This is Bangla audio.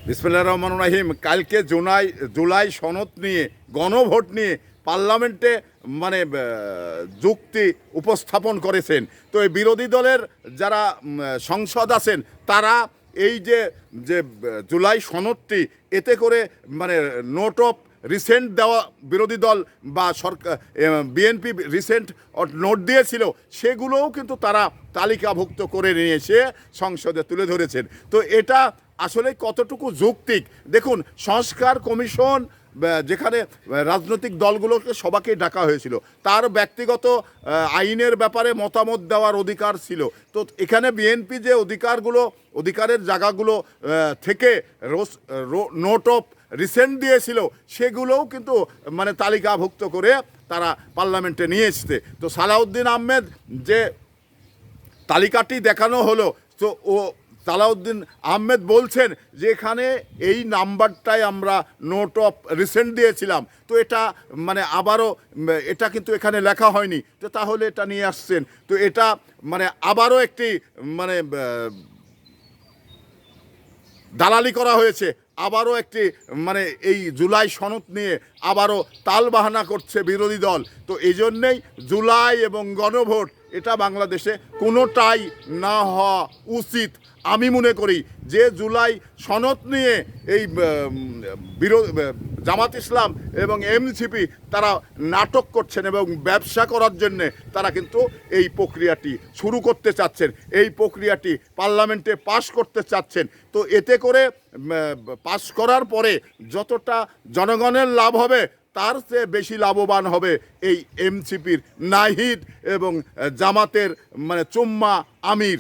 বিসমিল্লাহির রহমানির রহিম। কালকে জুলাই সনদ নিয়ে গণভোট নিয়ে পার্লামেন্টে মানে যুক্তি উপস্থাপন করেছেন। তো এই বিরোধী দলের যারা সংসদ আছেন তারা এই যে যে জুলাই সনদটি এতে করে মানে নোট অফ রিসেন্ট দেওয়া বিরোধী দল বা সরকার বিএনপি রিসেন্ট নোট দিয়েছিল সেগুলোও কিন্তু তারা তালিকাভুক্ত করে নিয়ে এসে সংসদে তুলে ধরেছেন। তো এটা আসলে কতটুকু যৌক্তিক দেখুন। সংস্কার কমিশন যেখানে রাজনৈতিক দলগুলোকে সবাইকে ডাকা হয়েছিল, তার ব্যক্তিগত আইনের ব্যাপারে মতামত দেওয়ার অধিকার ছিল। তো এখানে বিএনপি যে অধিকারের জায়গাগুলো থেকে নোট অফ রিসেন্ট দিয়েছিল সেগুলোও কিন্তু মানে তালিকাভুক্ত করে তারা পার্লামেন্টে নিয়ে এসছে। তো সালাউদ্দিন আহমেদ যে তালিকাটি দেখানো হলো, তো সালাউদ্দিন আহমেদ বলছেন যে এখানে এই নাম্বারটাই আমরা নোট অফ রিসেন্ট দিয়েছিলাম। তো এটা মানে আবারও এটা কিন্তু এখানে লেখা হয়নি, তো তাহলে এটা নিয়ে আসছেন। তো এটা মানে আবারও একটি মানে দালালি করা হয়েছে, আবারও একটি মানে এই জুলাই সনদ নিয়ে আবারও তালবাহানা করছে বিরোধী দল। তো এই জন্যেই জুলাই এবং গণভোট এটা বাংলাদেশে কোনোটাই না হওয়া উচিত। আমি মনে করি যে জুলাই সনদ নিয়ে এই জামাত ইসলাম এবং এনসিপি তারা নাটক করছেন এবং ব্যবসা করার জন্যে তারা কিন্তু এই প্রক্রিয়াটি শুরু করতে চাচ্ছেন, এই প্রক্রিয়াটি পার্লামেন্টে পাশ করতে চাচ্ছেন। তো এতে করে পাশ করার পরে যতটা জনগণের লাভ হবে তার চেয়ে বেশি লাভবান হবে এই এনসিপির নাহিদ এবং জামাতের মানে চুম্মা আমির।